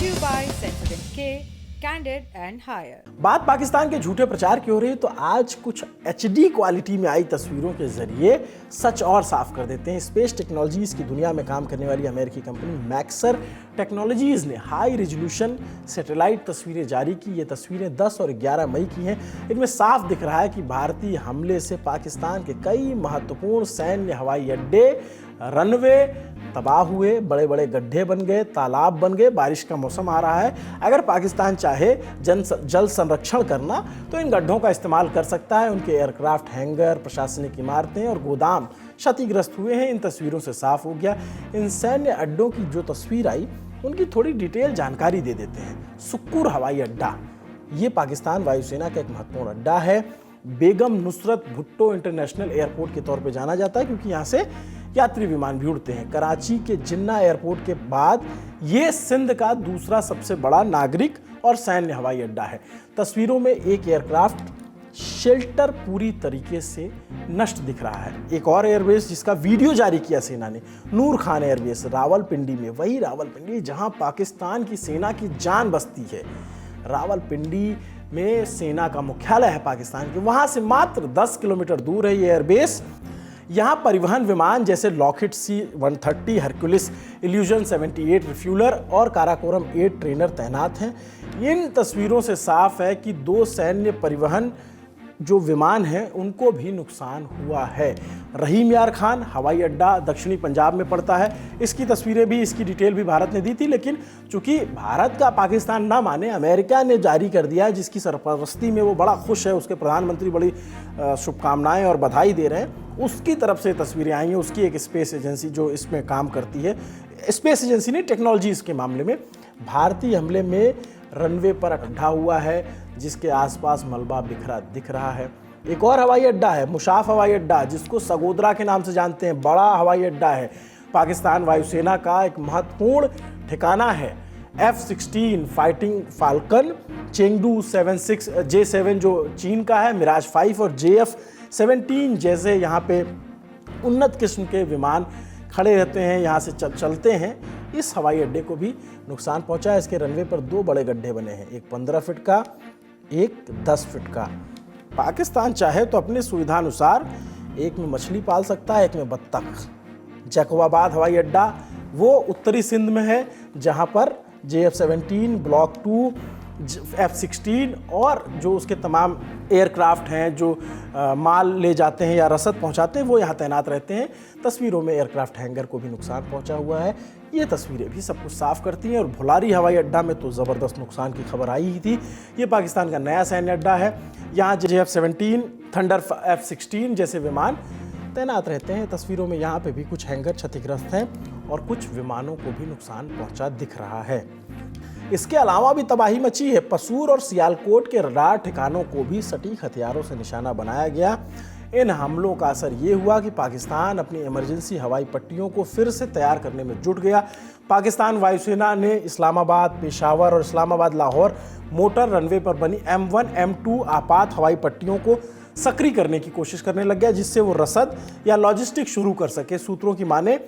you by Sensodyne K, Candid and Higher. बात पाकिस्तान के झूठे प्रचार की हो रही है तो आज कुछ HD क्वालिटी में आई तस्वीरों के जरिए सच और साफ कर देते हैं। स्पेस टेक्नोलॉजीज की दुनिया में काम करने वाली अमेरिकी कंपनी मैक्सर टेक्नोलॉजीज ने हाई रेजोल्यूशन सैटेलाइट तस्वीरें जारी की। ये तस्वीरें 10 और 11 मई की हैं। इनमें साफ दिख रहा है कि भारतीय हमले से पाकिस्तान के कई महत्वपूर्ण सैन्य हवाई अड्डे, रनवे तबाह हुए, बड़े बड़े गड्ढे बन गए, तालाब बन गए। बारिश का मौसम आ रहा है। अगर पाकिस्तान चाहे जल संरक्षण करना तो इन गड्ढों का इस्तेमाल कर सकता है। उनके एयरक्राफ्ट हैंगर, प्रशासनिक इमारतें और गोदाम क्षतिग्रस्त हुए हैं। इन तस्वीरों से साफ हो गया। इन सैन्य अड्डों की जो तस्वीर आई उनकी थोड़ी डिटेल जानकारी दे देते हैं। सुक्कुर हवाई अड्डा, ये पाकिस्तान वायुसेना का एक महत्वपूर्ण अड्डा है। बेगम नुसरत भुट्टो इंटरनेशनल एयरपोर्ट के तौर पे जाना जाता है क्योंकि यहाँ से यात्री विमान भी उड़ते हैं। कराची के जिन्ना एयरपोर्ट के बाद ये सिंध का दूसरा सबसे बड़ा नागरिक और सैन्य हवाई अड्डा है। तस्वीरों में एक एयरक्राफ्ट शेल्टर पूरी तरीके से नष्ट दिख रहा है। एक और एयरबेस जिसका वीडियो जारी किया सेना ने, नूर खान एयरबेस रावलपिंडी में, वही रावलपिंडी जहां पाकिस्तान की सेना की जान बसती है। रावलपिंडी में सेना का मुख्यालय है पाकिस्तान के, वहां से मात्र 10 किलोमीटर दूर है ये एयरबेस। यहाँ परिवहन विमान जैसे Lockheed C-130, Hercules, illusion 78 refueller और काराकोरम 8 ट्रेनर तैनात हैं। इन तस्वीरों से साफ है कि 2 सैन्य परिवहन जो विमान हैं उनको भी नुकसान हुआ है। रहीम यार खान हवाई अड्डा दक्षिणी पंजाब में पड़ता है। इसकी तस्वीरें भी, इसकी डिटेल भी भारत ने दी थी, लेकिन चूंकि भारत का पाकिस्तान ना माने, अमेरिका ने जारी कर दिया है, जिसकी सरपरस्ती में वो बड़ा खुश है। उसके प्रधानमंत्री बड़ी शुभकामनाएं और बधाई दे रहे हैं। उसकी तरफ से तस्वीरें आई हैं। उसकी एक स्पेस एजेंसी जो इसमें काम करती है, स्पेस एजेंसी ने टेक्नोलॉजीज के मामले में, भारतीय हमले में रनवे पर गड्ढा हुआ है जिसके आसपास मलबा बिखरा दिख रहा है। एक और हवाई अड्डा है, मुशाफ हवाई अड्डा, जिसको सगोदरा के नाम से जानते हैं, बड़ा हवाई अड्डा है। पाकिस्तान वायुसेना का एक महत्वपूर्ण ठिकाना है। F-16 fighting falcon, Chengdu J7 जो चीन का है, मिराज 5 और JF-17 जैसे यहाँ पे उन्नत किस्म के विमान खड़े रहते हैं, यहाँ से चलते हैं। इस हवाई अड्डे को भी नुकसान पहुंचा है। इसके रनवे पर 2 बड़े गड्ढे बने हैं, एक 15 फीट का, एक 10 फीट का। पाकिस्तान चाहे तो अपने सुविधानुसार एक में मछली पाल सकता है, एक में बत्तख। जैकोबाबाद हवाई अड्डा वो उत्तरी सिंध में है, जहाँ पर JF-17, ब्लॉक 2, F-16 और जो उसके तमाम एयरक्राफ्ट हैं जो माल ले जाते हैं या रसद पहुंचाते हैं, वो यहाँ तैनात रहते हैं। तस्वीरों में एयरक्राफ्ट हैंगर को भी नुकसान पहुंचा हुआ है। ये तस्वीरें भी सब कुछ साफ करती हैं। और भुलारी हवाई अड्डा में तो ज़बरदस्त नुकसान की खबर आई ही थी। ये पाकिस्तान का नया सैन्य अड्डा है। यहाँ JF-17, थंडर F-16 जैसे विमान तैनात रहते हैं। तस्वीरों में यहाँ पे भी कुछ हैंगर क्षतिग्रस्त हैं और कुछ विमानों को भी नुकसान पहुँचा दिख रहा है। इसके अलावा भी तबाही मची है। पसूर और सियालकोट के रडार ठिकानों को भी सटीक हथियारों से निशाना बनाया गया। इन हमलों का असर ये हुआ कि पाकिस्तान अपनी इमरजेंसी हवाई पट्टियों को फिर से तैयार करने में जुट गया। पाकिस्तान वायुसेना ने इस्लामाबाद, पेशावर और इस्लामाबाद लाहौर मोटर रनवे पर बनी M1, M2 आपात हवाई पट्टियों को सक्रिय करने की कोशिश करने लग गया, जिससे वो रसद या लॉजिस्टिक शुरू कर सके। सूत्रों की माने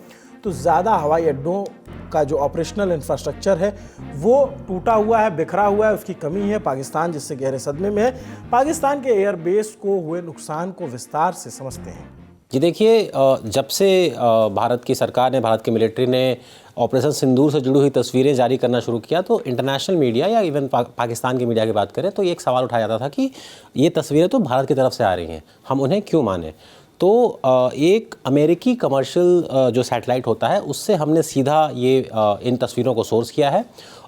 तो ज़्यादा हवाई अड्डों का जो ऑपरेशनल इंफ्रास्ट्रक्चर है वो टूटा हुआ है, बिखरा हुआ है, उसकी कमी है। पाकिस्तान जिससे गहरे सदमे में है। पाकिस्तान के एयरबेस को हुए नुकसान को विस्तार से समझते हैं। जी देखिए, जब से भारत की सरकार ने, भारत की मिलिट्री ने ऑपरेशन सिंदूर से जुड़ी हुई तस्वीरें जारी करना शुरू किया तो इंटरनेशनल मीडिया या इवन पाकिस्तान की मीडिया की बात करें तो ये एक सवाल उठाया जाता था कि ये तस्वीरें तो भारत की तरफ से आ रही हैं, हम उन्हें क्यों माने। तो एक अमेरिकी कमर्शियल जो सैटेलाइट होता है उससे हमने सीधा ये इन तस्वीरों को सोर्स किया है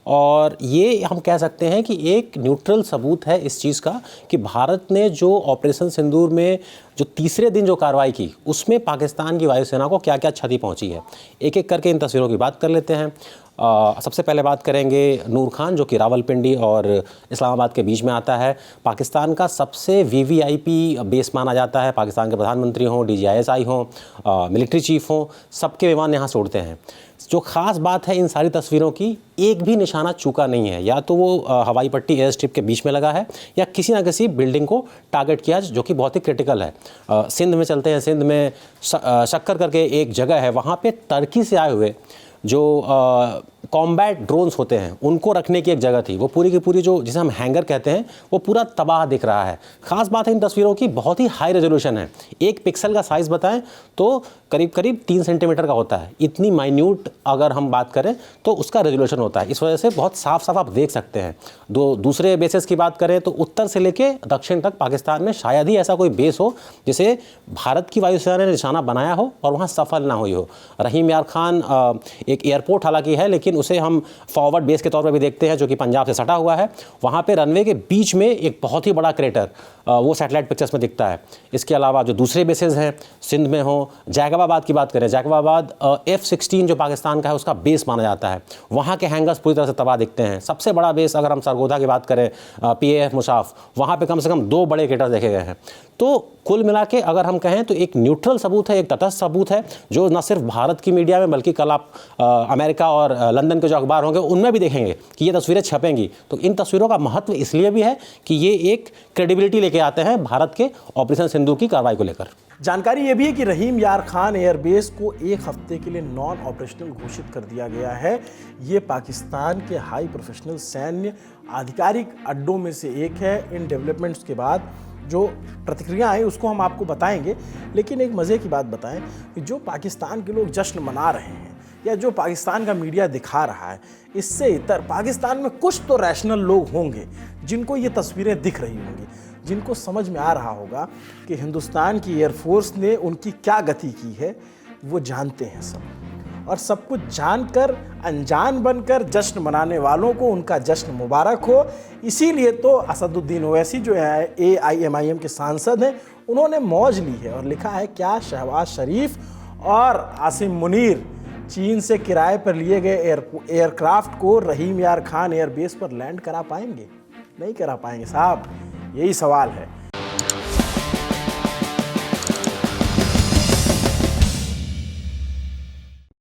और ये हम कह सकते हैं कि एक न्यूट्रल सबूत है इस चीज़ का कि भारत ने जो ऑपरेशन सिंदूर में जो तीसरे दिन जो कार्रवाई की उसमें पाकिस्तान की वायुसेना को क्या क्या क्षति पहुंची है। एक एक करके इन तस्वीरों की बात कर लेते हैं। सबसे पहले बात करेंगे नूर खान जो कि रावलपिंडी और इस्लामाबाद के बीच में आता है। पाकिस्तान का सबसे VVIP बेस माना जाता है। पाकिस्तान के प्रधानमंत्री हों, DGISI हों, मिलिट्री चीफ हों, सबके विमान यहाँ से उड़ते हैं। जो ख़ास बात है इन सारी तस्वीरों की, एक भी निशाना चूका नहीं है। या तो वो हवाई पट्टी एयर स्ट्रिप के बीच में लगा है या किसी ना किसी बिल्डिंग को टारगेट किया जो कि बहुत ही क्रिटिकल है। सिंध में चलते हैं। सिंध में शक्कर करके एक जगह है, वहाँ पे टर्की से आए हुए जो कॉम्बैट ड्रोन्स होते हैं उनको रखने की एक जगह थी। वो पूरी की पूरी जो जिसे हम हैंगर कहते हैं वो पूरा तबाह दिख रहा है। खास बात है इन तस्वीरों की, बहुत ही हाई रेजोल्यूशन है। 1 पिक्सल का साइज़ बताएं तो करीब करीब 3 सेंटीमीटर का होता है। इतनी माइन्यूट अगर हम बात करें तो उसका रेजोल्यूशन होता है। इस वजह से बहुत साफ साफ आप देख सकते हैं। दूसरे बेसेस की बात करें तो उत्तर से लेके दक्षिण तक पाकिस्तान में शायद ही ऐसा कोई बेस हो जिसे भारत की वायुसेना ने निशाना बनाया हो और वहाँ सफल ना हुई हो। रहीम यार खान एक एयरपोर्ट हालांकि है, लेकिन उसे हम फॉरवर्ड बेस के तौर पर भी देखते हैं जो कि पंजाब से सटा हुआ है। वहाँ पे रनवे के बीच में एक बहुत ही बड़ा क्रेटर वो सैटेलाइट पिक्चर्स में दिखता है। इसके अलावा जो दूसरे बेसेस हैं सिंध में हो, जैकबाबाद की बात करें, जैकबाबाद F-16 जो पाकिस्तान का है उसका बेस माना जाता है। वहाँ के हैंगर्स पूरी तरह से तबाह दिखते हैं। सबसे बड़ा बेस अगर हम सरगोधा की बात करें PAF मुशाफ, वहाँ पे कम से कम 2 बड़े क्रेटर देखे गए हैं। तो कुल मिला के अगर हम कहें तो एक न्यूट्रल सबूत है, एक तटस्थ सबूत है जो न सिर्फ भारत की मीडिया में बल्कि कल आप अमेरिका और लंदन के जो अखबार होंगे उनमें भी देखेंगे कि ये तस्वीरें छपेंगी। तो इन तस्वीरों का महत्व इसलिए भी है कि ये एक क्रेडिबिलिटी लेके आते हैं भारत के ऑपरेशन सिंदूर की कार्रवाई को लेकर। जानकारी ये भी है कि रहीम यार खान एयरबेस को 1 हफ्ते के लिए नॉन ऑपरेशनल घोषित कर दिया गया है। ये पाकिस्तान के हाई प्रोफेशनल सैन्य आधिकारिक अड्डों में से एक है। इन डेवलपमेंट्स के बाद जो प्रतिक्रिया आई उसको हम आपको बताएंगे, लेकिन एक मज़े की बात बताएं कि जो पाकिस्तान के लोग जश्न मना रहे हैं या जो पाकिस्तान का मीडिया दिखा रहा है, इससे इतर पाकिस्तान में कुछ तो रैशनल लोग होंगे जिनको ये तस्वीरें दिख रही होंगी, जिनको समझ में आ रहा होगा कि हिंदुस्तान की एयरफोर्स ने उनकी क्या गति की है। वो जानते हैं सब, और सब कुछ जानकर अनजान बनकर जश्न मनाने वालों को उनका जश्न मुबारक हो। इसीलिए तो असदुद्दीन ओवैसी जो है AIMIM के सांसद हैं, उन्होंने मौज ली है और लिखा है क्या शहबाज शरीफ और आसिम मुनीर चीन से किराए पर लिए गए एयरक्राफ्ट को रहीम यार खान एयरबेस पर लैंड करा पाएंगे? नहीं करा पाएंगे साहब, यही सवाल है।